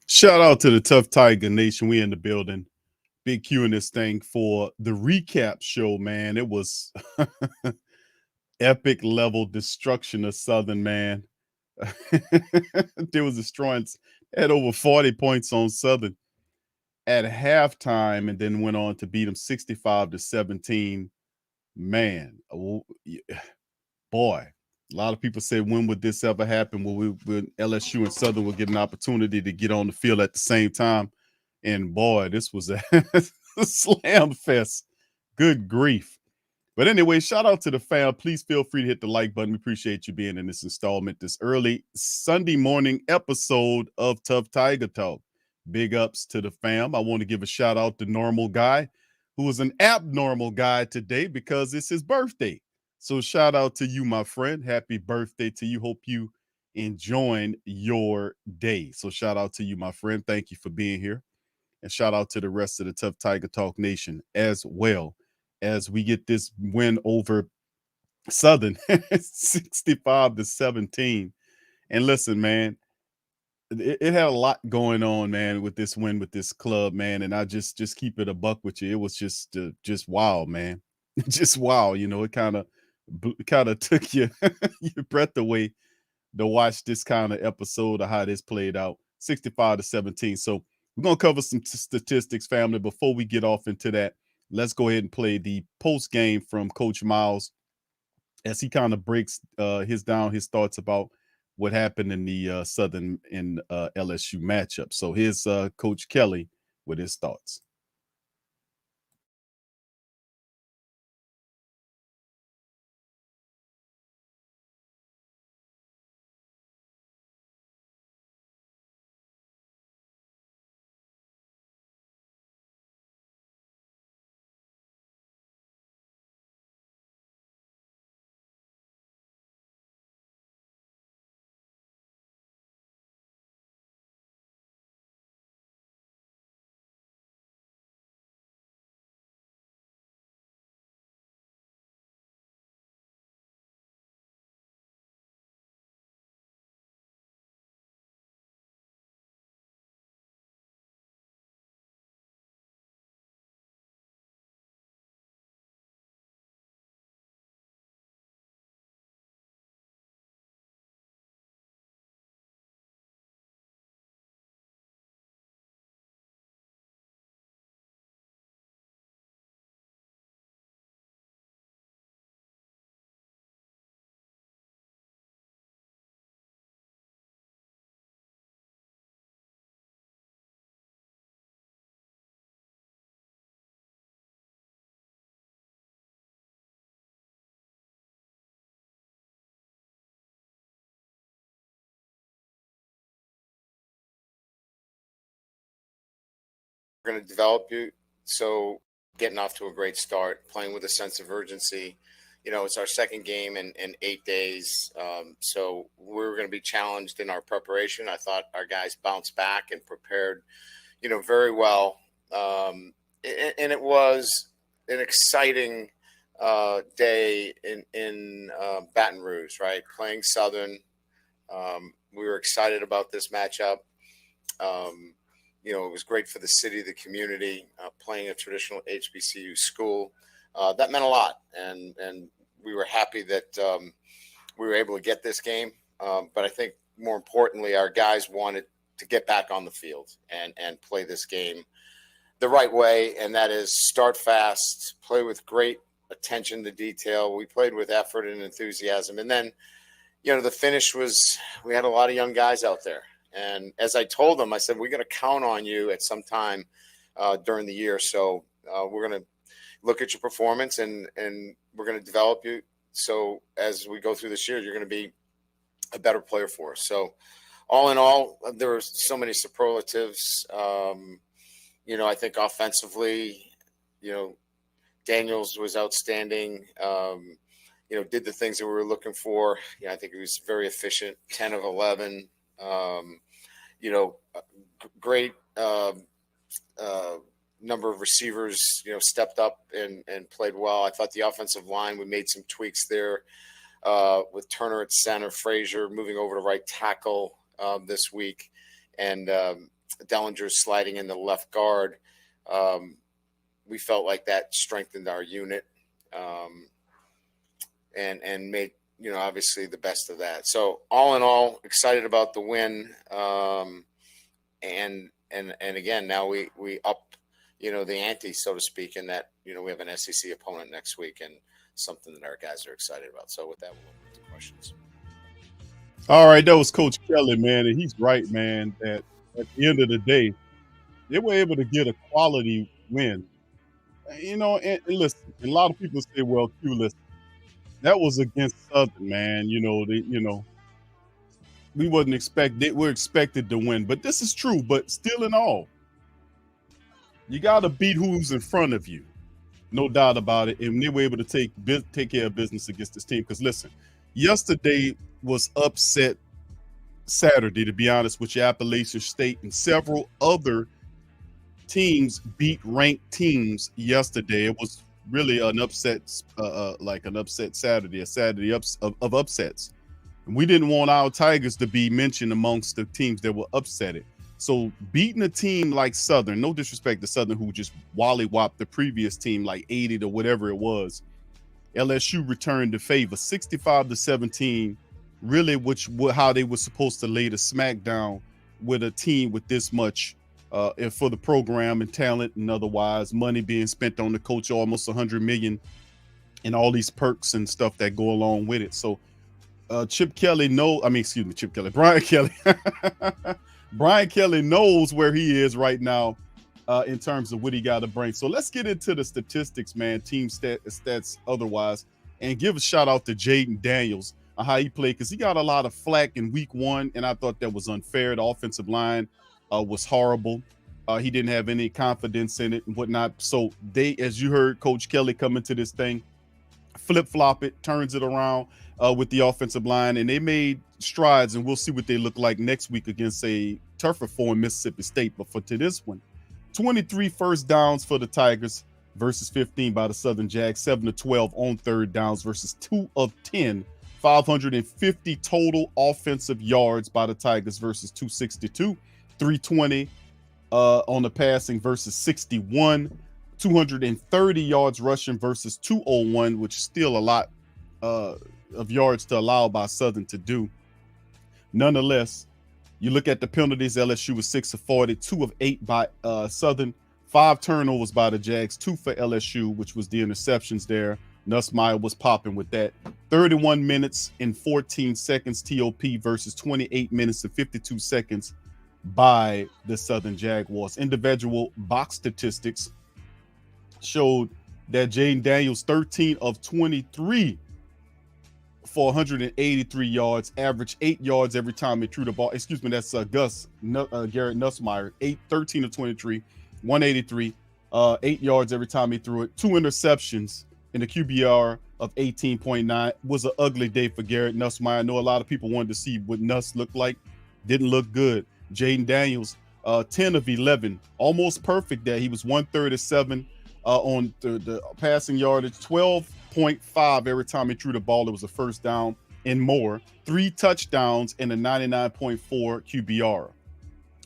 Shout out to the Tough Tiger Nation. We in the building. Big Q in this thing for the recap show, man. It was epic level destruction of Southern, man. There was destroying had over 40 points on Southern at halftime and then went on to beat them 65-17. Man, boy, a lot of people say, when would this ever happen? When LSU and Southern will get an opportunity to get on the field at the same time? And boy, this was a slam fest. Good grief. But anyway, shout out to the fam. Please feel free to hit the like button. We appreciate you being in this installment, this early Sunday morning episode of Tough Tiger Talk. Big ups to the fam. I want to give a shout out to Normal Guy, who is an abnormal guy today because it's his birthday. So shout out to you, my friend. Happy birthday to you. Hope you enjoying your day. So shout out to you, my friend. Thank you for being here. And shout out to the rest of the Tough Tiger Talk Nation as well, as we get this win over Southern 65-17. And listen, man, it had a lot going on, man, with this win with this club, man. And I just keep it a buck with you. It was just wild, man. Just wow. It kind of took your breath away to watch this kind of episode of how this played out. 65-17. So we're gonna cover some statistics, family. Before we get off into that, let's go ahead and play the post game from Coach Miles as he kind of breaks his thoughts about what happened in the Southern and LSU matchup. So here's Coach Kelly with his thoughts. We're going to develop you. So getting off to a great start, playing with a sense of urgency. It's our second game in 8 days. So we're going to be challenged in our preparation. I thought our guys bounced back and prepared, very well. And it was an exciting day in Baton Rouge, right? Playing Southern. We were excited about this matchup. It was great for the city, the community, playing a traditional HBCU school. That meant a lot, and we were happy that we were able to get this game. But I think more importantly, our guys wanted to get back on the field and play this game the right way, and that is start fast, play with great attention to detail. We played with effort and enthusiasm, and then the finish was, we had a lot of young guys out there. And as I told them, I said, we're going to count on you at some time during the year. So we're going to look at your performance and we're going to develop you. So as we go through this year, you're going to be a better player for us. So all in all, there were so many superlatives. I think offensively, Daniels was outstanding. Did the things that we were looking for. I think he was very efficient, 10 of 11. Great number of receivers, stepped up and played well. I thought the offensive line, we made some tweaks there with Turner at center, Frazier moving over to right tackle this week. And Dellinger sliding in the left guard. We felt like that strengthened our unit, and made, obviously the best of that. So all in all, excited about the win. And again, now we up, the ante, so to speak, in that, we have an SEC opponent next week, and something that our guys are excited about. So with that, we'll open to questions. All right, that was Coach Kelly, man, and he's right, man, that at the end of the day, they were able to get a quality win. And listen, a lot of people say, well, listen, that was against Southern, man. We wasn't expected, we're expected to win, but this is true. But still in all, you got to beat who's in front of you. No doubt about it. And they were able to take care of business against this team. Because listen, yesterday was upset Saturday, to be honest with you. Appalachian State and several other teams beat ranked teams yesterday. It was really an upset, like an upset Saturday, a Saturday of upsets. And we didn't want our Tigers to be mentioned amongst the teams that were upsetted. So beating a team like Southern, no disrespect to Southern, who just wallywhopped the previous team like 80 to whatever it was, LSU returned the favor 65-17, really how they were supposed to lay the smackdown with a team with this much for the program and talent and otherwise, money being spent on the coach, almost $100 million, and all these perks and stuff that go along with it. So Brian Kelly. Brian Kelly knows where he is right now in terms of what he got to bring. So let's get into the statistics, man, team stats otherwise, and give a shout out to Jaden Daniels on how he played, because he got a lot of flack in week 1, and I thought that was unfair. The offensive line was horrible. He didn't have any confidence in it and whatnot. So as you heard Coach Kelly come into this thing, flip-flop it, turns it around with the offensive line, and they made strides, and we'll see what they look like next week against a tougher form Mississippi State. But to this one, 23 first downs for the Tigers versus 15 by the Southern Jags, 7-12 on third downs versus 2 of 10, 550 total offensive yards by the Tigers versus 262, 320 on the passing versus 61, 230 yards rushing versus 201, which is still a lot of yards to allow by Southern to do. Nonetheless, you look at the penalties, LSU was 6 of 40, 2 of 8 by Southern, 5 turnovers by the Jags, 2 for LSU, which was the interceptions there. Nussmeier was popping with that. 31 minutes and 14 seconds TOP versus 28 minutes and 52 seconds by the Southern Jaguars. Individual box statistics showed that Jaden Daniels 13 of 23 for 183 yards, averaged 8 yards every time he threw the ball. Excuse me, that's Garrett Nussmeier, 13 of 23, 183, 8 yards every time he threw it. 2 interceptions in the QBR of 18.9. Was an ugly day for Garrett Nussmeier. I know a lot of people wanted to see what Nuss looked like. Didn't look good. Jaden Daniels, 10 of 11, almost perfect day. He was 137 on the passing yardage, 12.5 every time he threw the ball. It was a first down and more. 3 touchdowns and a 99.4 QBR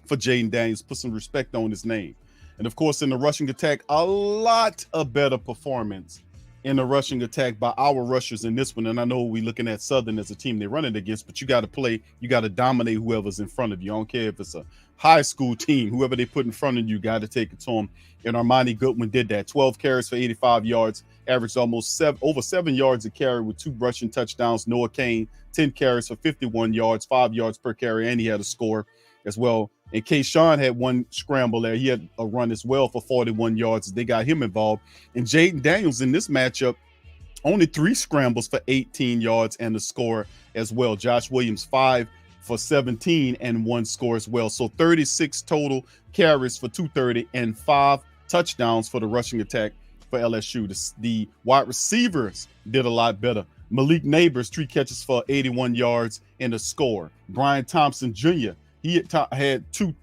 for Jaden Daniels. Put some respect on his name. And of course, in the rushing attack, a lot of better performance in the rushing attack by our rushers in this one. And I know we're looking at Southern as a team they're running against, but you got to play, you got to dominate whoever's in front of you. I don't care if it's a high school team, whoever they put in front of you, got to take it to them. And Armani Goodwin did that. 12 carries for 85 yards, averaged almost over 7 yards a carry with 2 rushing touchdowns. Noah Kane, 10 carries for 51 yards, 5 yards per carry, and he had a score as well. And Kayshawn had 1 scramble there. He had a run as well for 41 yards. They got him involved. And Jaden Daniels in this matchup, only 3 scrambles for 18 yards and a score as well. Josh Williams, 5 for 17 and 1 score as well. So 36 total carries for 230 and 5 touchdowns for the rushing attack for LSU. The wide receivers did a lot better. Malik Neighbors, 3 catches for 81 yards and a score. Brian Thompson Jr., he had 2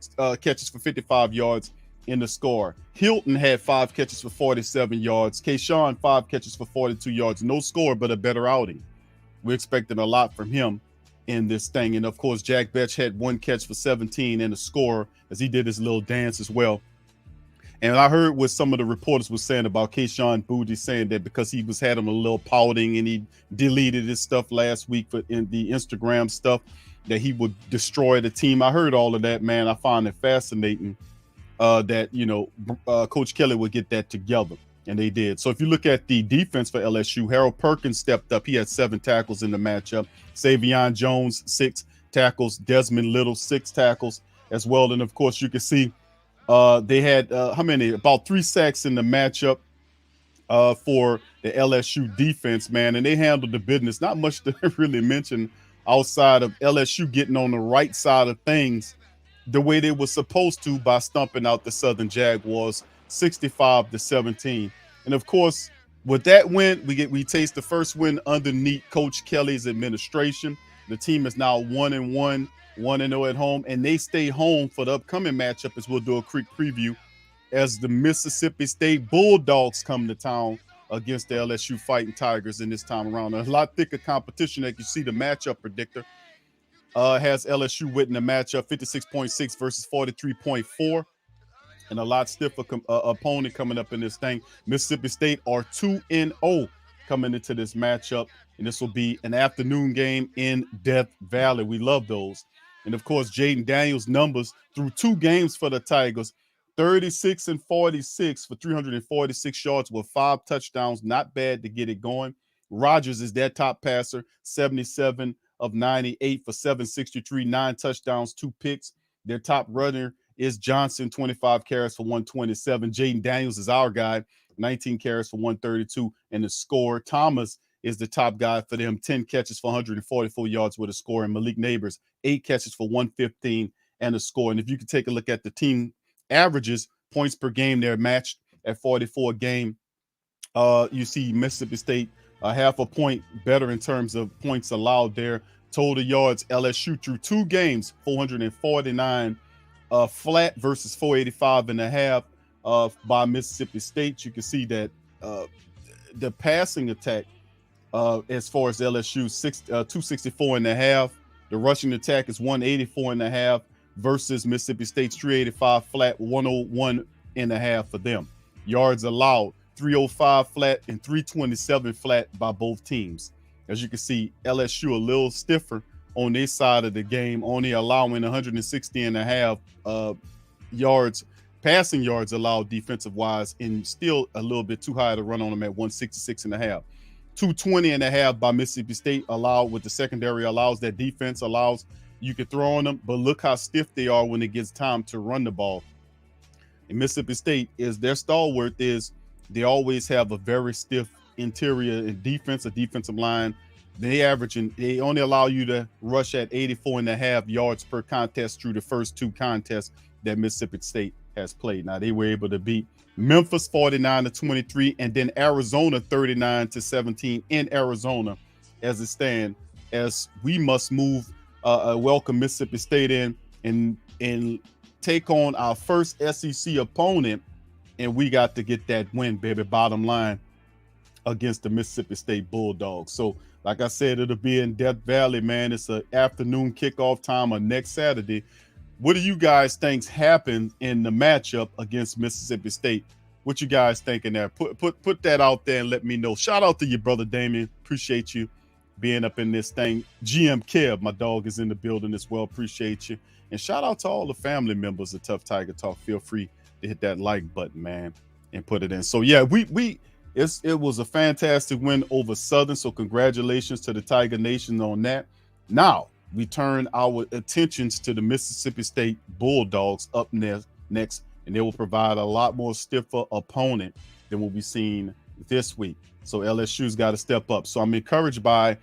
catches for 55 yards in the score. Hilton had 5 catches for 47 yards. Kayshawn, 5 catches for 42 yards. No score, but a better outing. We're expecting a lot from him. in this thing. And of course, Jack Betch had 1 catch for 17 and a score as he did his little dance as well. And I heard what some of the reporters were saying about Kayshon Boutte, saying that because he was had him a little pouting and he deleted his stuff last week for in the Instagram stuff, that he would destroy the team. I heard all of that, man. I find it fascinating that, Coach Kelly would get that together. And they did. So if you look at the defense for LSU, Harold Perkins stepped up. He had 7 tackles in the matchup. Savion Jones, 6 tackles. Desmond Little, 6 tackles as well. And of course, you can see they had how many? About 3 sacks in the matchup for the LSU defense, man. And they handled the business. Not much to really mention outside of LSU getting on the right side of things the way they were supposed to by stumping out the Southern Jaguars 65-17. And of course, with that win, we taste the first win underneath Coach Kelly's administration. The team is now 1-1, 1-0 at home, and they stay home for the upcoming matchup, as we'll do a quick preview, as the Mississippi State Bulldogs come to town against the LSU Fighting Tigers in this time around. A lot thicker competition. That you see the matchup predictor has LSU winning the matchup 56.6 versus 43.4. And a lot stiffer opponent coming up in this thing. Mississippi State are 2-0 coming into this matchup. And this will be an afternoon game in Death Valley. We love those. And of course, Jaden Daniels' numbers through 2 games for the Tigers, 36 and 46 for 346 yards with 5 touchdowns. Not bad to get it going. Rogers is their top passer, 77 of 98 for 763, 9 touchdowns, 2 picks. Their top runner is Johnson, 25 carries for 127. Jaden Daniels is our guy, 19 carries for 132. And the score, Thomas is the top guy for them, 10 catches for 144 yards with a score. And Malik Neighbors, 8 catches for 115 and a score. And if you can take a look at the team averages, points per game, they're matched at 44 a game. You see Mississippi State a half a point better in terms of points allowed there. Total yards, LSU through 2 games, 449 flat versus 485 and a half by Mississippi State. You can see that the passing attack as far as LSU 264 and a half. The rushing attack is 184 and a half versus Mississippi State's 385 flat, 101 and a half for them. Yards allowed 305 flat and 327 flat by both teams. As you can see, LSU a little stiffer on their side of the game, only allowing 160 and a half yards, passing yards allowed defensive wise, and still a little bit too high to run on them at 166 and a half. 220 and a half by Mississippi State allowed with the secondary allows. That defense allows you can throw on them, but look how stiff they are when it gets time to run the ball. And Mississippi State is their stalwart is they always have a very stiff interior and defense, a defensive line. They only allow you to rush at 84 and a half yards per contest through the first 2 contests that Mississippi State has played. Now they were able to beat Memphis 49-23 and then Arizona 39-17 in Arizona as it stands, as we must move welcome Mississippi State in and take on our first SEC opponent, and we got to get that win, baby, bottom line, against the Mississippi State Bulldogs. So like I said, it'll be in Death Valley, man. It's an afternoon kickoff time on next Saturday. What do you guys think happened in the matchup against Mississippi State? What you guys thinking there? Put that out there and let me know. Shout out to your brother Damien. Appreciate you being up in this thing. GM Kev, my dog, is in the building as well. Appreciate you. And shout out to all the family members of Tough Tiger Talk. Feel free to hit that like button, man, and put it in. So yeah, it was a fantastic win over Southern. So congratulations to the Tiger Nation on that. Now we turn our attentions to the Mississippi State Bulldogs up next, and they will provide a lot more stiffer opponent than what we've seen this week. So LSU's got to step up. So I'm encouraged by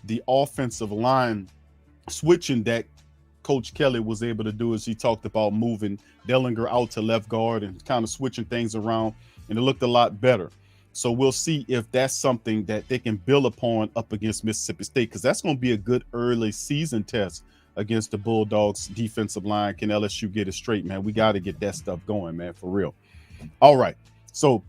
the offensive line switching that Coach Kelly was able to do, as he talked about moving Dellinger out to left guard and kind of switching things around, and it looked a lot better. So we'll see if that's something that they can build upon up against Mississippi State, because that's going to be a good early season test against the Bulldogs defensive line. Can LSU get it straight, man? We got to get that stuff going, man, for real. All right. So,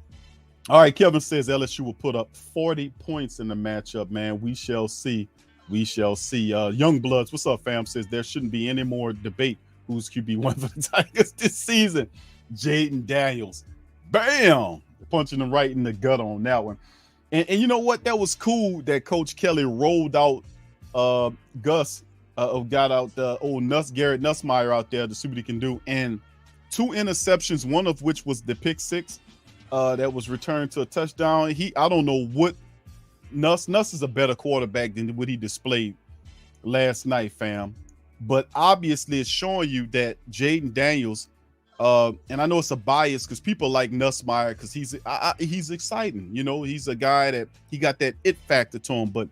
all right, Kevin says LSU will put up 40 points in the matchup, man. We shall see. We shall see. Young Bloods, what's up, fam? Says there shouldn't be any more debate who's QB1 for the Tigers this season. Jaden Daniels. Bam! Punching him right in the gut on that one. And you know what? That was cool that Coach Kelly rolled out Gus, got out the old Garrett Nussmeier out there to see what he can do. And 2 interceptions, one of which was the pick 6 that was returned to a touchdown. I don't know what Nuss is a better quarterback than what he displayed last night, fam. But obviously it's showing you that Jaden Daniels, and I know it's a bias because people like Nussmeier because he's exciting. You know, he's a guy that he got that it factor to him. But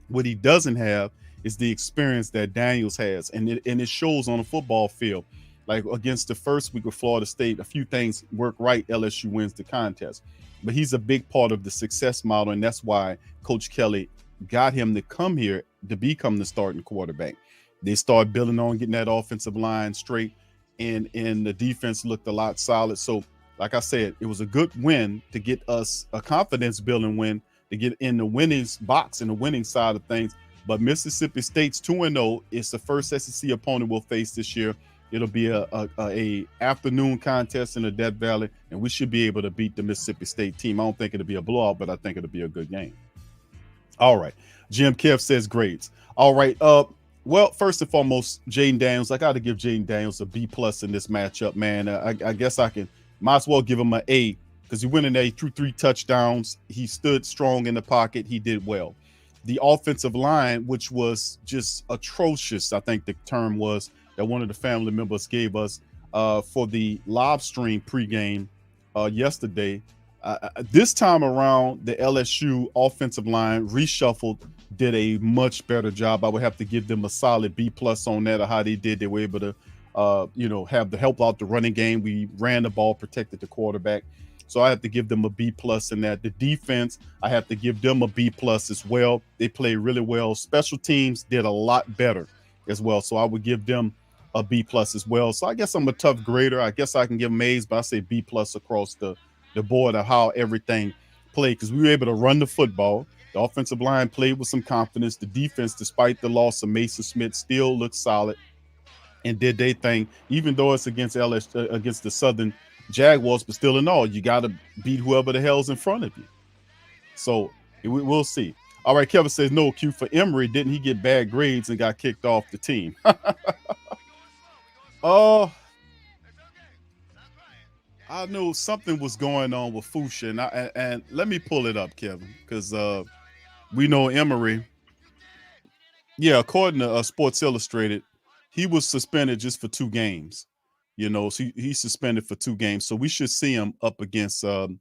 what he doesn't have is the experience that Daniels has, and it shows on the football field. Like against the first week of Florida State, a few things work right. LSU wins the contest. But he's a big part of the success model, and that's why Coach Kelly got him to come here to become the starting quarterback. They started building on getting that offensive line straight, and the defense looked a lot solid. So, like I said, it was a good win to get us a confidence-building win, to get in the winning box and the winning side of things. But Mississippi State's 2-0. It's the first SEC opponent we'll face this year. It'll be a afternoon contest in the Death Valley, and we should be able to beat the Mississippi State team. I don't think it'll be a blowout, but I think it'll be a good game. All right. Jim Kev says grades. All right. Well, first and foremost, Jaden Daniels. I got to give Jaden Daniels a B+ in this matchup, man. I guess might as well give him an A because he went in there, he threw 3 touchdowns. He stood strong in the pocket. He did well. The offensive line, which was just atrocious, I think the term was, that one of the family members gave us for the live stream pregame yesterday. This time around, the LSU offensive line reshuffled, did a much better job. I would have to give them a solid B+ on that, of how they did. They were able to, have the help out the running game. We ran the ball, protected the quarterback. So I have to give them a B+ in that. The defense, I have to give them a B+ as well. They played really well. Special teams did a lot better as well. So I would give them a B+ as well. So I guess I'm a tough grader. I guess I can give them A's, but I say B+ across the board of how everything played, because we were able to run the football. The offensive line played with some confidence. The defense, despite the loss of Mason Smith, still looked solid and did their thing, even though it's against the Southern Jaguars. But still in all, you got to beat whoever the hell's in front of you. So we'll see. All right, Kevin says, no, Q, for Emory, didn't he get bad grades and got kicked off the team? Oh, I knew something was going on with Fuchsia, and let me pull it up, Kevin, because we know Emory. Yeah, according to Sports Illustrated, he was suspended just for 2 games. You know, so he's suspended for 2 games. So we should see him up against come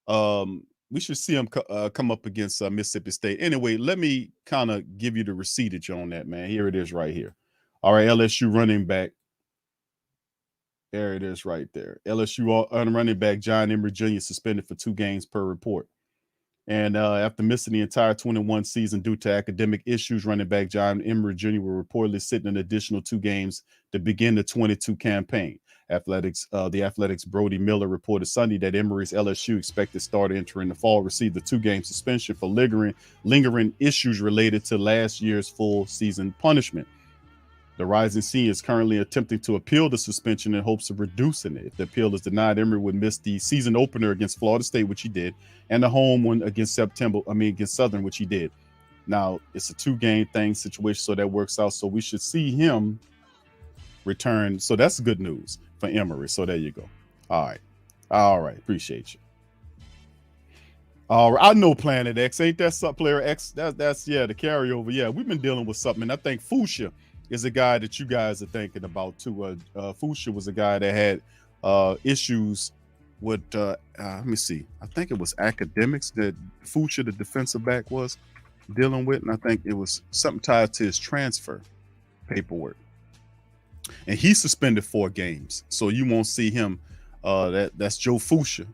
up against Mississippi State. Anyway, let me kind of give you the receiptage on that, man. Here it is right here. All right, LSU running back. There it is right there. LSU running back John Emory Jr. suspended for 2 games per report. And after missing the entire 21 season due to academic issues, running back John Emory Jr. will reportedly sit an additional 2 games to begin the 22 campaign. The Athletics' Brody Miller reported Sunday that Emory's LSU expected starter entering the fall received a 2-game suspension for lingering issues related to last year's full season punishment. The rising senior is currently attempting to appeal the suspension in hopes of reducing it. If the appeal is denied, Emory would miss the season opener against Florida State, which he did, and the home one against Southern, which he did. Now, it's a 2-game thing situation, so that works out. So we should see him return. So that's good news for Emory. So there you go. All right. Appreciate you. All right. I know Planet X. Ain't that some Player X? That's the carryover. Yeah, we've been dealing with something. And I think Fuchsia is a guy that you guys are thinking about too. Fuchsia was a guy that had issues with, let me see. I think it was academics that Fuchsia, the defensive back, was dealing with. And I think it was something tied to his transfer paperwork. And he's suspended 4 games. So you won't see him. That's Joe Fuchsia.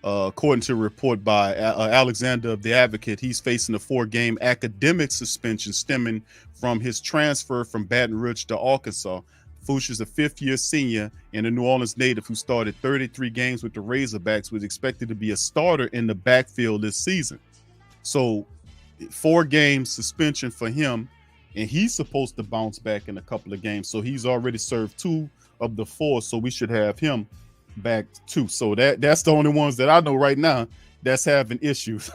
According to a report by Alexander of the Advocate, he's facing a 4-game academic suspension stemming from his transfer from Baton Rouge to Arkansas. Fuchsia's a 5th-year senior and a New Orleans native who started 33 games with the Razorbacks, was expected to be a starter in the backfield this season. So 4-game suspension for him, and he's supposed to bounce back in a couple of games. So he's already served 2 of the 4, so we should have him back too. So that's the only ones that I know right now that's having issues.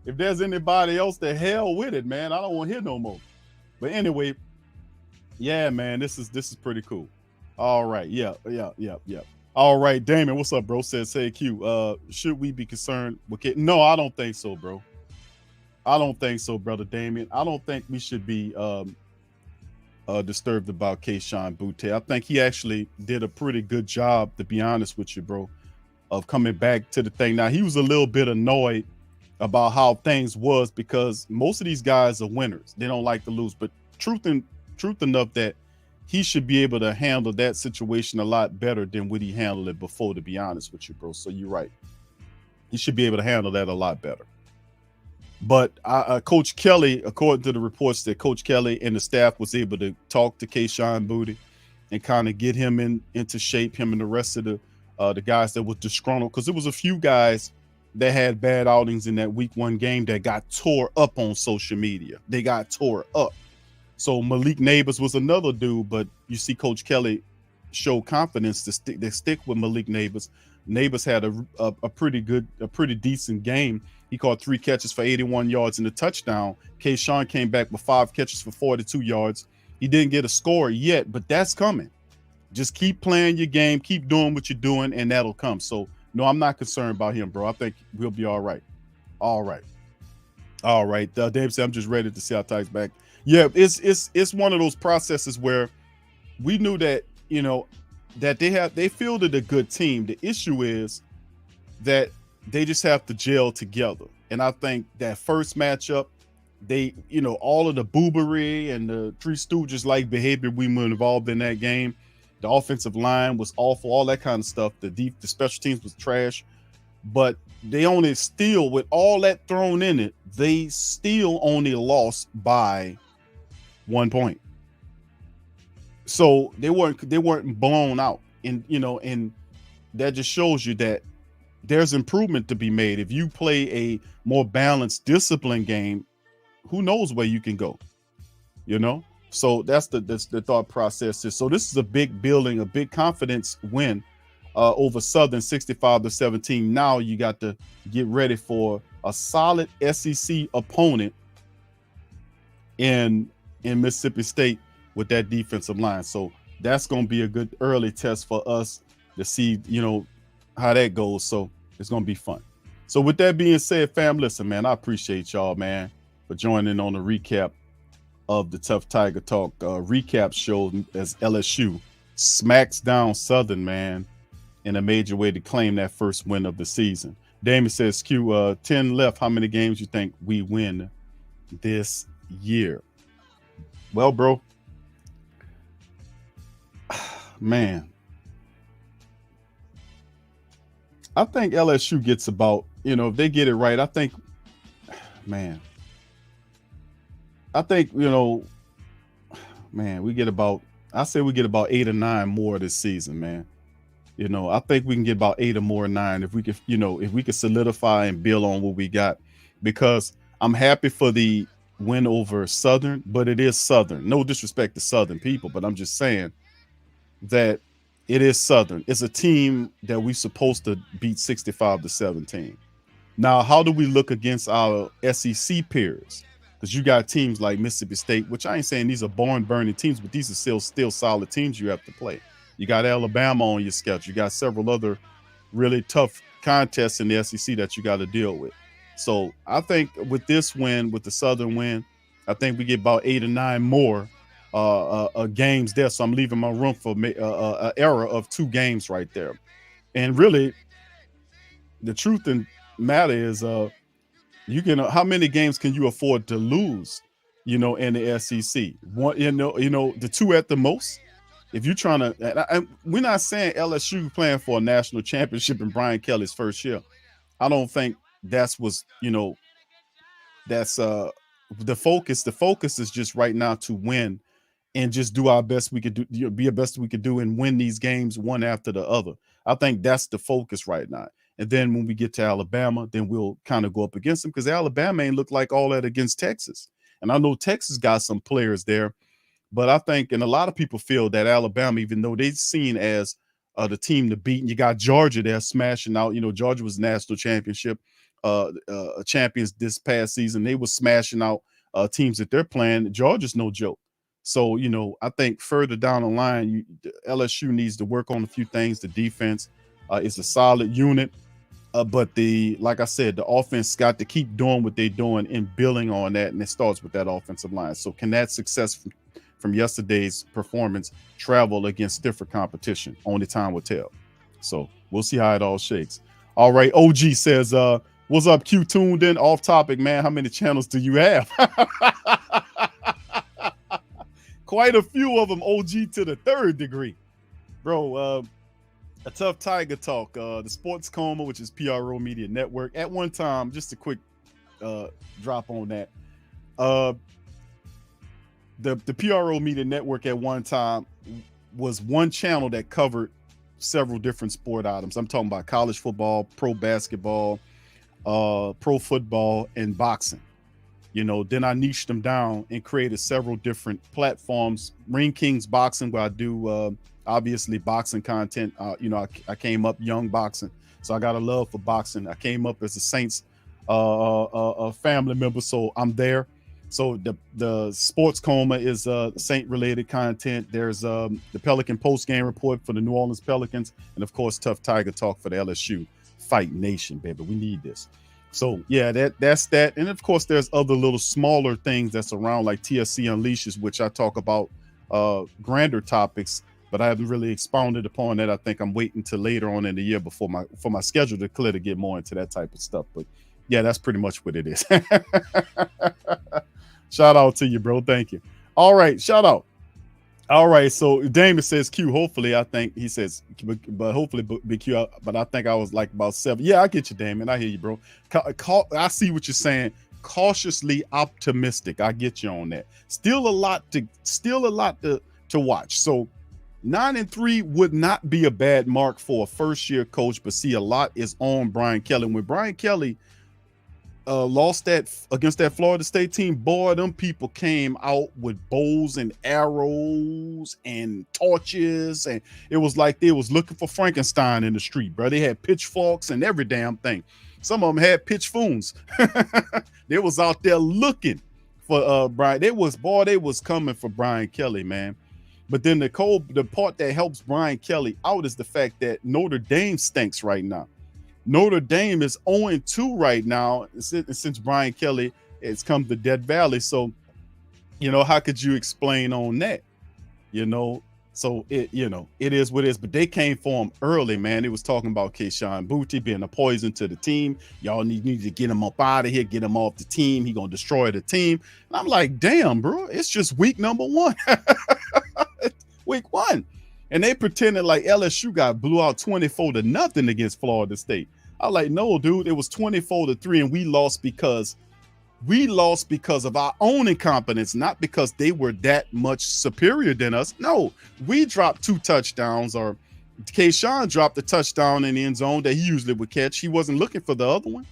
If there's anybody else, the hell with it, man. I don't want to hear no more. But anyway, yeah, man, this is pretty cool. All right, yeah. All right, Damon, what's up, bro? Says, hey, Q, should we be concerned with it? No, I don't think so, bro. I don't think so, brother Damien. I don't think we should be disturbed about Kayshon Boutte. I think he actually did a pretty good job, to be honest with you, bro, of coming back to the thing. Now, he was a little bit annoyed about how things was because most of these guys are winners. They don't like to lose, but truth enough that he should be able to handle that situation a lot better than what he handled it before, to be honest with you, bro. So you're right. He should be able to handle that a lot better. But Coach Kelly, according to the reports, that Coach Kelly and the staff was able to talk to Kayshon Boutte and kind of get him into shape, him and the rest of the guys that were disgruntled, because there was a few guys that had bad outings in that week 1 game that got tore up on social media. They got tore up. So Malik Neighbors was another dude, but you see Coach Kelly show confidence to stick with Malik Neighbors. Neighbors had a pretty decent game. He caught 3 catches for 81 yards and a touchdown. Kayshon came back with 5 catches for 42 yards. He didn't get a score yet, but that's coming. Just keep playing your game, keep doing what you're doing, and that'll come. So no, I'm not concerned about him, bro. I think we'll be all right. All right. Dave said, I'm just ready to see our Tigers back. Yeah, it's one of those processes where we knew that, you know, that they fielded a good team. The issue is that they just have to gel together. And I think that first matchup, they, you know, all of the boobery and the Three Stooges like behavior we were involved in that game. The offensive line was awful, all that kind of stuff. The special teams was trash. But they only still, with all that thrown in it, they still only lost by 1 point. So they weren't blown out. And, you know, and that just shows you that there's improvement to be made. If you play a more balanced, disciplined game, who knows where you can go, you know? So that's the thought process. So this is a big building, a big confidence win over Southern, 65-17. Now you got to get ready for a solid SEC opponent in Mississippi State with that defensive line. So that's going to be a good early test for us to see, you know, how that goes. So it's going to be fun. So with that being said, fam, listen, man, I appreciate y'all, man, for joining on the recap of the Tough Tiger Talk recap show as LSU smacks down Southern, man, in a major way to claim that first win of the season. Damien says, Q, 10 left. How many games you think we win this year? Well, bro, man, I think LSU gets about, you know, if they get it right, I think, man, I think, you know, man, we get about 8 or 9 more this season, man. You know, I think we can get about 8 or more 9 if we could, you know, if we could solidify and build on what we got, because I'm happy for the win over Southern, but it is Southern. No disrespect to Southern people, but I'm just saying that it is Southern. It's a team that we're supposed to beat 65-17. Now, how do we look against our SEC peers? Because you got teams like Mississippi State, which I ain't saying these are barn-burning teams, but these are still solid teams you have to play. You got Alabama on your schedule. You got several other really tough contests in the SEC that you got to deal with. So I think with this win, with the Southern win, I think we get about 8 or 9 more games there. So I'm leaving my room for an era of 2 games right there. And really, the truth and matter is, you can, how many games can you afford to lose, you know, in the SEC? One, you know, the 2 at the most. If you're trying to, we're not saying LSU playing for a national championship in Brian Kelly's first year. I don't think that's what's, you know, that's the focus. The focus is just right now to win and just do our best we could do, be the best we could do and win these games one after the other. I think that's the focus right now. And then when we get to Alabama, then we'll kind of go up against them because Alabama ain't look like all that against Texas. And I know Texas got some players there, but I think, and a lot of people feel that Alabama, even though they're seen as the team to beat, and you got Georgia there smashing out. You know, Georgia was national championship champions this past season. They were smashing out teams that they're playing. Georgia's no joke. So, you know, I think further down the line, LSU needs to work on a few things. The defense is a solid unit. But like I said, the offense got to keep doing what they're doing and building on that. And it starts with that offensive line. So can that success from yesterday's performance travel against stiffer competition? Only time will tell. So we'll see how it all shakes. All right. OG says, what's up, Q? Tuned in, off topic, man. How many channels do you have? Quite a few of them, OG to the third degree. Bro, a tough Tiger talk. The Sports Coma, which is PRO Media Network. At one time, just a quick drop on that. The PRO Media Network at one time was one channel that covered several different sport items. I'm talking about college football, pro basketball, pro football, and boxing. You know, then I niched them down and created several different platforms. Ring Kings Boxing, where I do obviously boxing content. You know, I came up young boxing, so I got a love for boxing. I came up as a Saints a family member, so I'm there. So the Sports Coma is Saint related content. There's the Pelican post game report for the New Orleans Pelicans, and of course Tough Tiger talk for the LSU Fight Nation, baby. We need this. So yeah, that's that. And of course there's other little smaller things that's around, like TSC Unleashes, which I talk about grander topics, but I haven't really expounded upon that. I think I'm waiting till later on in the year for my schedule to clear to get more into that type of stuff. But yeah, that's pretty much what it is. Shout out to you, bro. Thank you. All right, shout out. All right, so Damon says Q. Hopefully, I think he says, but hopefully BQ. But I think I was like about 7. Yeah, I get you, Damon. I hear you, bro. I see what you're saying. Cautiously optimistic. I get you on that. Still a lot to watch. So 9-3 would not be a bad mark for a first-year coach, but see, a lot is on Brian Kelly. When Brian Kelly lost that against that Florida State team, boy, them people came out with bows and arrows and torches, and it was like they was looking for Frankenstein in the street, bro. They had pitchforks and every damn thing. Some of them had pitchforks. They was out there looking for Brian. They was coming for Brian Kelly, man. But then the part that helps Brian Kelly out is the fact that Notre Dame stinks right now. Notre Dame is 0-2 right now since Brian Kelly has come to Death Valley. So, you know, how could you explain on that? You know, so it is what it is. But they came for him early, man. They was talking about Keyshawn Booty being a poison to the team. Y'all need to get him up out of here, get him off the team. He gonna destroy the team. And I'm like, damn, bro, it's just week number 1. Week 1. And they pretended like LSU got blew out 24-0 against Florida State. I was like, no, dude, it was 24-3, and we lost because of our own incompetence, not because they were that much superior than us. No, we dropped 2 touchdowns, or Keyshawn dropped a touchdown in the end zone that he usually would catch. He wasn't looking for the other one.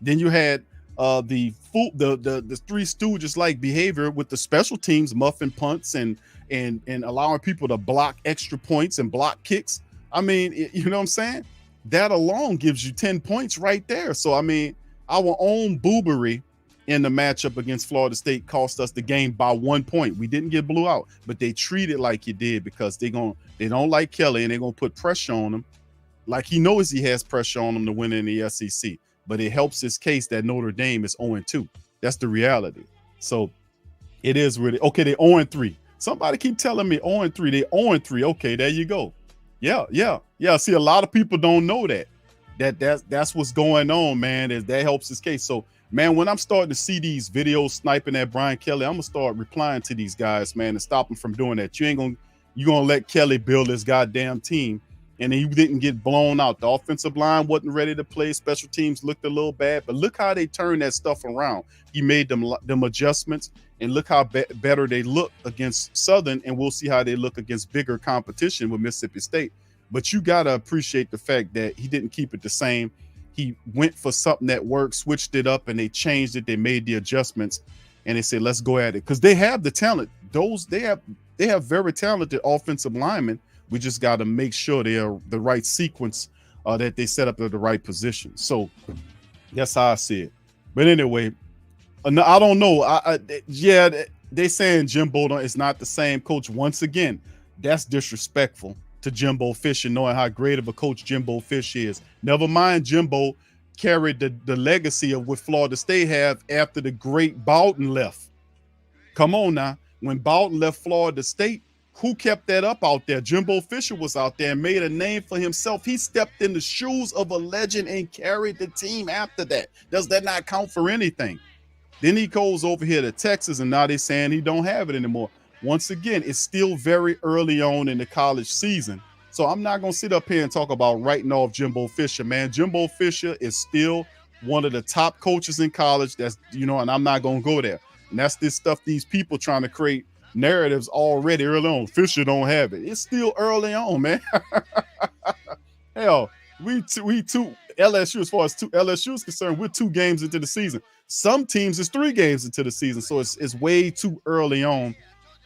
Then you had the Three Stooges like behavior with the special teams, muffin punts and allowing people to block extra points and block kicks. I mean, you know what I'm saying? That alone gives you 10 points right there. So, I mean, our own boobery in the matchup against Florida State cost us the game by 1 point. We didn't get blew out, but they treat it like you did because they don't like Kelly, and they're going to put pressure on him. Like he knows he has pressure on him to win in the SEC, but it helps his case that Notre Dame is 0-2. That's the reality. So it is really, okay, they're 0-3. Somebody keep telling me 0-3. They're 0-3. Okay, there you go. Yeah. See, a lot of people don't know that's what's going on, man. That helps his case. So, man, when I'm starting to see these videos sniping at Brian Kelly, I'm gonna start replying to these guys, man, and stop them from doing that. You're gonna let Kelly build his goddamn team, and he didn't get blown out. The offensive line wasn't ready to play. Special teams looked a little bad, but look how they turned that stuff around. He made them adjustments, and look how better they look against Southern, and we'll see how they look against bigger competition with Mississippi State. But you got to appreciate the fact that he didn't keep it the same. he went for something that worked, switched it up, and they changed it. They made the adjustments, and they said, let's go at it. Because they have the talent. They have very talented offensive linemen. We just got to make sure they are the right sequence, that they set up at the right position. So that's how I see it. But anyway, I don't know. They saying Jimbo is not the same coach. Once again, that's disrespectful to Jimbo Fisher, knowing how great of a coach Jimbo Fisher is. Never mind, Jimbo carried the legacy of what Florida State have after the great Bowden left. Come on now. When Bowden left Florida State, who kept that up out there? Jimbo Fisher was out there and made a name for himself. He stepped in the shoes of a legend and carried the team after that. Does that not count for anything? Then he goes over here to Texas, and now they're saying he don't have it anymore. Once again, it's still very early on in the college season. So I'm not going to sit up here and talk about writing off Jimbo Fisher, man. Jimbo Fisher is still one of the top coaches in college. That's, and I'm not going to go there. And that's this stuff, these people trying to create narratives already early on. Fisher don't have it. It's still early on, man. Hell, we two LSU, as far as LSU is concerned, we're 2 games into the season. Some teams is 3 games into the season. So it's way too early on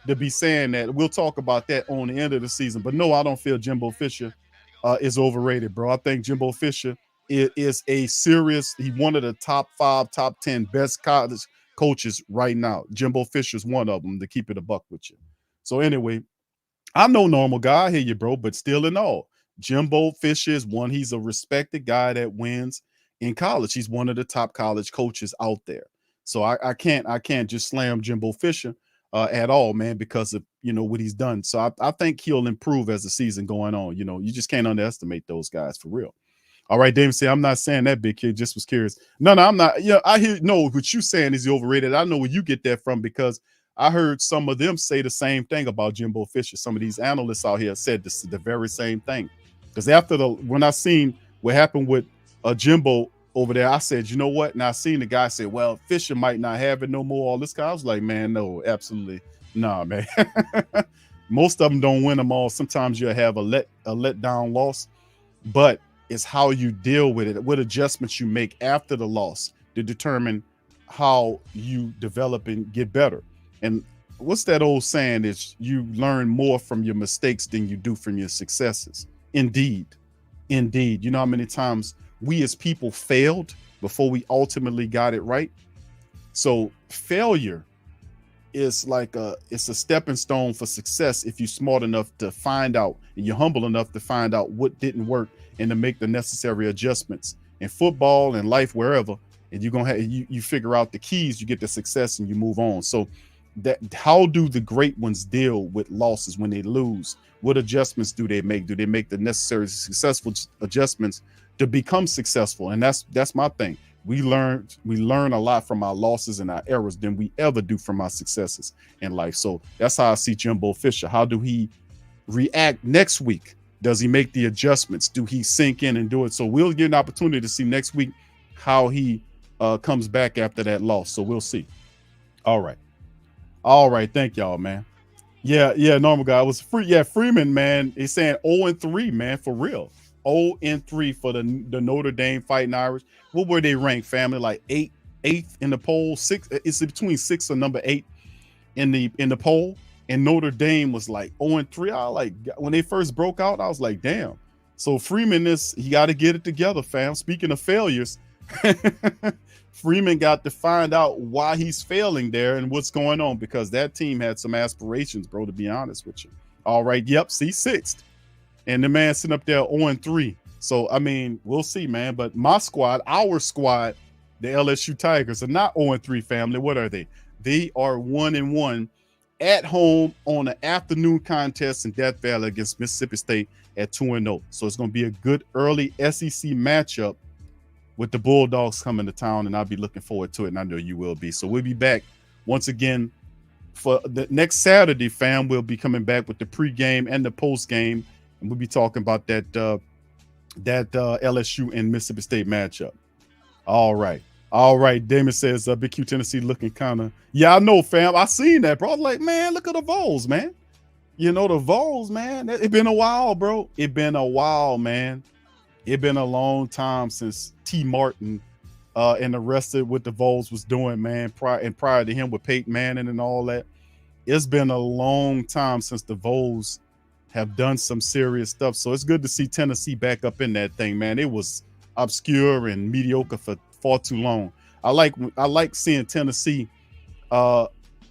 to be saying that. We'll talk about that on the end of the season. But no, I don't feel Jimbo Fisher is overrated, bro. I think Jimbo Fisher is a serious, he's one of the top 5, top 10 best college coaches right now. Jimbo Fisher's one of them, to keep it a buck with you. So anyway, I'm no normal guy. I hear you, bro, but still in all, Jimbo Fisher is one. He's a respected guy that wins in college. He's one of the top college coaches out there. So I can't just slam Jimbo Fisher at all, man, because of what he's done. So I think he'll improve as the season going on. You just can't underestimate those guys for real. All right, David, say I'm not saying that, big kid. Just was curious. No, I'm not. I hear what you saying is overrated. I know where you get that from, because I heard some of them say the same thing about Jimbo Fisher. Some of these analysts out here said the very same thing. Because when I seen what happened with Jimbo over there, I said, you know what? And I seen the guy say, well, Fisher might not have it no more. All this guy, I was like, man, no, absolutely, nah, man. Most of them don't win them all. Sometimes you'll have a letdown loss, but it's how you deal with it, what adjustments you make after the loss to determine how you develop and get better. And what's that old saying is you learn more from your mistakes than you do from your successes. Indeed. You know how many times we as people failed before we ultimately got it right? So failure is it's a stepping stone for success if you're smart enough to find out and you're humble enough to find out what didn't work and to make the necessary adjustments in football and life, wherever. And you're gonna you figure out the keys, you get the success, and you move on. So how do the great ones deal with losses when they lose? What adjustments do they make? Do they make the necessary successful adjustments to become successful? And that's my thing. We learn a lot from our losses and our errors than we ever do from our successes in life. So that's how I see Jimbo Fisher. How do he react next week? Does he make the adjustments? Do he sink in and do it? So we'll get an opportunity to see next week how he comes back after that loss. So we'll see. All right. Thank y'all, man. Yeah, normal guy. It was free. Yeah, Freeman, man. He's saying 0-3, man, for real. 0-3 for the Notre Dame Fighting Irish. What were they ranked, family? Like eighth in the poll, 6. It's between 6 and number 8 in the poll. And Notre Dame was like 0-3. I like when they first broke out, I was like, damn. So Freeman he got to get it together, fam. Speaking of failures, Freeman got to find out why he's failing there and what's going on, because that team had some aspirations, bro, to be honest with you. All right. Yep. See, 6th. And the man sitting up there 0-3. So, I mean, we'll see, man. But our squad, the LSU Tigers, are not 0-3, family. What are they? They are 1-1 at home on an afternoon contest in Death Valley against Mississippi State at 2-0. So it's going to be a good early SEC matchup with the Bulldogs coming to town, and I'll be looking forward to it, and I know you will be. So we'll be back once again for the next Saturday, fam. We'll be coming back with the pregame and the postgame, and we'll be talking about that LSU and Mississippi State matchup. All right. Damon says, Big Q Tennessee looking kind of, yeah, I know, fam. I seen that, bro. I was like, man, look at the Vols, man. The Vols, man. It's been a while, bro. It's been a while, man. It's been a long time since T. Martin and the rest of what the Vols was doing, man. Prior to him with Peyton Manning and all that, it's been a long time since the Vols have done some serious stuff. So it's good to see Tennessee back up in that thing, man. It was obscure and mediocre for far too long. I like seeing Tennessee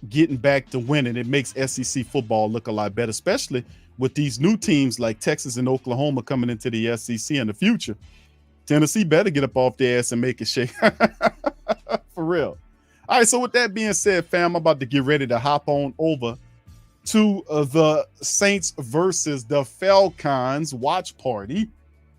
getting back to winning. It makes SEC football look a lot better, especially with these new teams like Texas and Oklahoma coming into the SEC in the future. Tennessee better get up off their ass and make it shake. For real. All right, so with that being said, fam, I'm about to get ready to hop on over to the Saints versus the Falcons watch party.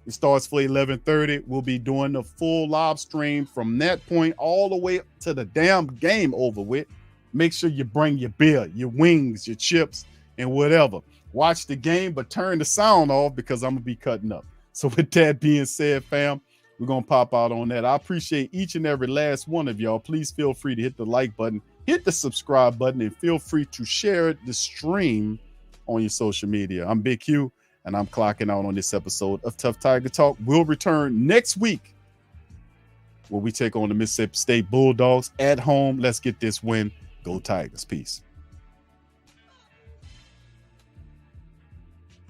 It starts for 11:30. We'll be doing the full live stream from that point all the way to the damn game over with. Make sure you bring your beer, your wings, your chips, and whatever. Watch the game, but turn the sound off because I'm going to be cutting up. So with that being said, fam, we're going to pop out on that. I appreciate each and every last one of y'all. Please feel free to hit the like button, hit the subscribe button, and feel free to share the stream on your social media. I'm Big Q, and I'm clocking out on this episode of Tough Tiger Talk. We'll return next week where we take on the Mississippi State Bulldogs at home. Let's get this win. Go Tigers. Peace.